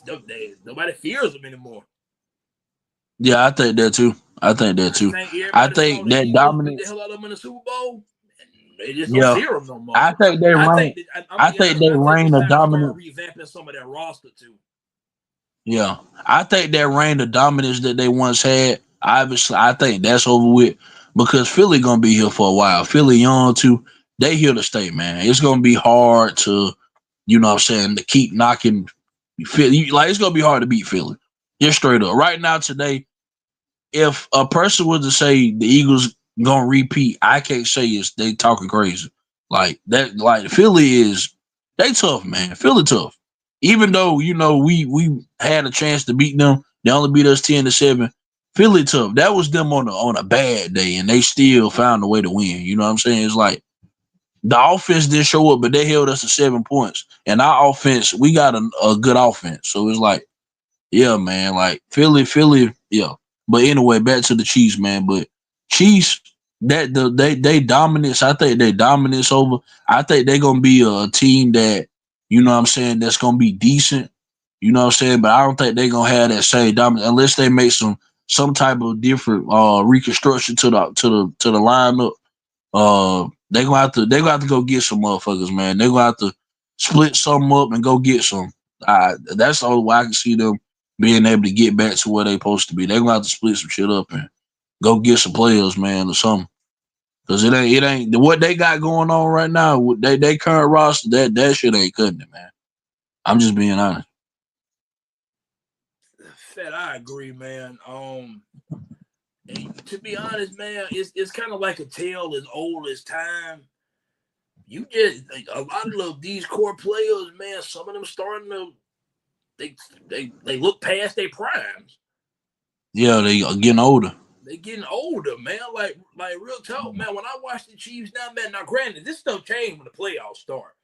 fears him anymore. Yeah, I think that too. I think that dominance. The hell out of them in the Super Bowl. They just don't fear him no more. I think they reign of dominance. Revamping some of their roster too. Yeah, I think that reign of dominance that they once had, obviously, I think that's over with because Philly gonna be here for a while. Philly young too. They here to stay, man. It's gonna be hard to, you know what I'm saying, to keep knocking Philly. Like, it's gonna be hard to beat Philly. Just straight up. Right now, today, if a person was to say the Eagles gonna repeat, I can't say it's they talking crazy. Like that, like Philly they tough, man. Philly tough. Even though, you know, we had a chance to beat them, they only beat us 10-7. Philly tough. That was them on a bad day, and they still found a way to win. You know what I'm saying? It's like the offense didn't show up, but they held us to 7 points. And our offense, we got a good offense. So it's like, yeah, man, like Philly, yeah. But anyway, back to the Chiefs, man. But Chiefs, they dominance. I think they dominance over. I think they're gonna be a team that, you know what I'm saying, that's gonna be decent. You know what I'm saying? But I don't think they're gonna have that same dominance unless they make some type of different reconstruction to the lineup. They gonna have to go get some motherfuckers, man. They're gonna have to split something up and go get some. That's the only way I can see them being able to get back to where they supposed to be. They're gonna have to split some shit up and go get some players, man, or something. Cause it ain't what they got going on right now. They current roster, that shit ain't cutting it, man. I'm just being honest. Fat, I agree, man. And to be honest, man, it's kind of like a tale as old as time. You just like, a lot of these core players, man. Some of them starting to they look past their primes. Yeah, they are getting older. They getting older, man. Like real talk, man. When I watch the Chiefs now, man. Now, granted, this stuff changed when the playoffs start,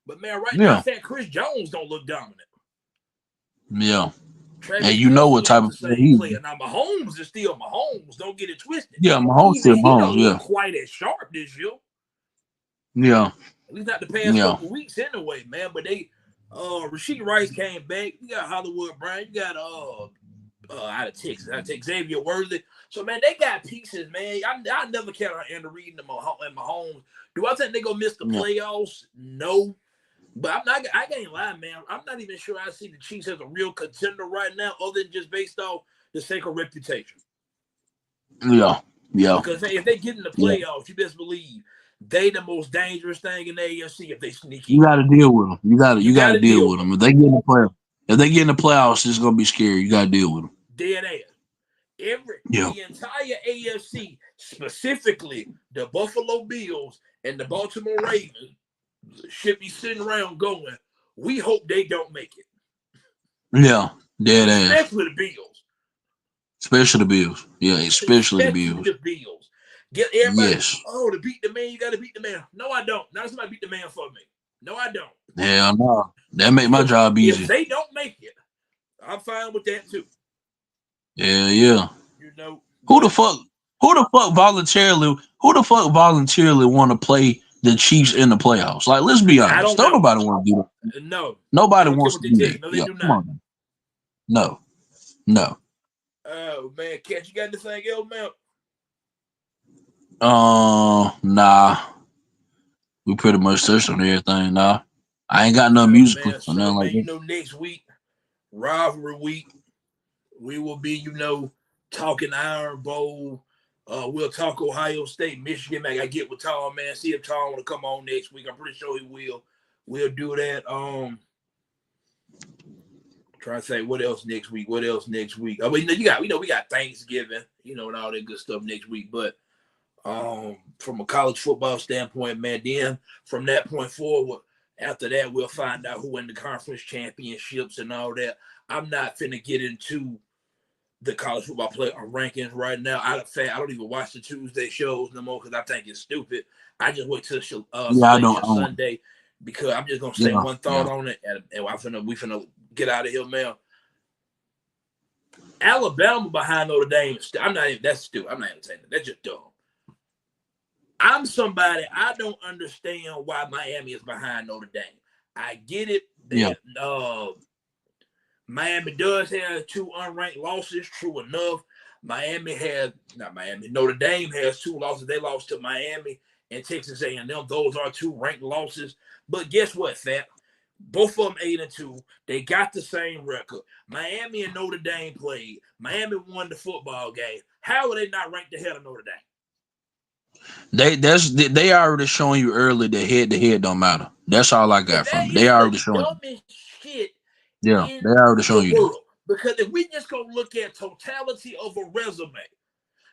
but man, right now, Yeah, fat Chris Jones don't look dominant. yeah. And Travis you know Kelce what type ain't of the player same he is. player. Now Mahomes is still Mahomes. Don't get it twisted. Yeah, Mahomes Even still he Mahomes. don't look Yeah, quite as sharp this year. yeah, At least not the past yeah, couple of weeks anyway, man. But they Rasheed Rice came back. You got Hollywood Brown. You got out of Texas. I take Xavier Worthy. So man, they got pieces, man. I never count on Andrew Reid and Mahomes. Do I think they gonna miss the yeah, playoffs? No. But I'm not. I can't lie, man. I'm not even sure I see the Chiefs as a real contender right now, other than just based off the sake of reputation. yeah, yeah. Because if they get in the Yeah. playoffs, you best believe they the most dangerous thing in the AFC if they sneak in. You got to deal with them. You got to You you got got to to deal deal with with them. them. If they get in the playoffs, it's gonna be scary. You got to deal with them. Dead ass. Yeah, The entire AFC, specifically the Buffalo Bills and the Baltimore Ravens, should be sitting around going, we hope they don't make it. yeah, dead ass. Especially the Bills. Especially the Bills. Yeah, especially the Especially Bills. the Bills. Get everybody, Yes. oh, to beat the man, you got to beat the man. No, I don't. Not somebody beat the man for me. No, I don't. Hell no. That make my job If easy. they don't make it, I'm fine with that too. Yeah, yeah. You know, Who the but fuck? Who the fuck voluntarily? Who the fuck voluntarily want to play the Chiefs in the playoffs? Like, let's be I honest. don't Don't know. nobody want to do that. No, I Nobody don't care wants what to they do tell that. you. No, they Yeah, do come not. on. No, no. Oh man, Cat, you got anything else, man? Nah. We pretty much touched on everything. Nah, I ain't got no Oh musical man, or so nothing like man, that. next week, rivalry week, we will be, talking Iron Bowl. We'll talk Ohio State, Michigan. Man, I get with Tom, man. See if Tom want to come on next week. I'm pretty sure he will. We'll do that. Trying to say what else next week. What else next week? I mean, we got Thanksgiving, and all that good stuff next week. But from a college football standpoint, man, then from that point forward, after that, we'll find out who win the conference championships and all that. I'm not finna get into the college football player rankings right now. I don't even watch the Tuesday shows no more because I think it's stupid. I just wait till Yeah, Selection I don't. Sunday because I'm just gonna say Yeah, one thought yeah. on it, and we finna get out of here, man. Alabama behind Notre Dame. I'm not even. That's stupid. I'm not even saying that. That's just dumb. I'm somebody. I don't understand why Miami is behind Notre Dame. I get it Yeah. that Miami does have two unranked losses. True enough. Notre Dame has two losses. They lost to Miami and Texas A&M. Those are two ranked losses. But guess what, Fat? Both of them 8-2. They got the same record. Miami and Notre Dame played. Miami won the football game. How are they not ranked ahead of Notre Dame? They already showing you early that head to head don't matter. That's all I got That from it. They is the already showing you. dumbest shit Yeah, in they already the showing you that. world. Because if we just go look at totality of a resume,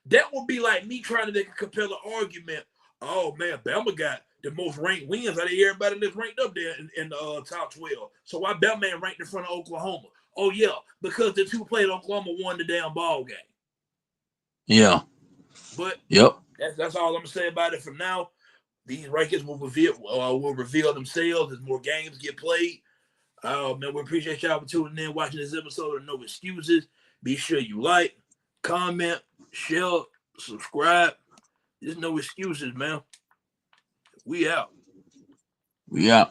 that would be like me trying to make a compelling argument. Oh man, Bama got the most ranked wins out of everybody that's ranked up there in the top 12. So why Bama ain't ranked in front of Oklahoma? Oh yeah, because the two played Oklahoma won the damn ball game. Yeah. But Yep. that's all I'm gonna say about it for now. These rankings will reveal themselves as more games get played. Man, we appreciate y'all for tuning in, watching this episode of No Excuses. Be sure you like, comment, share, subscribe. There's no excuses, man. We out. Yeah.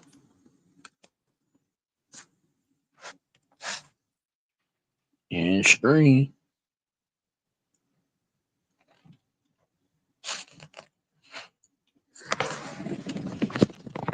And screen.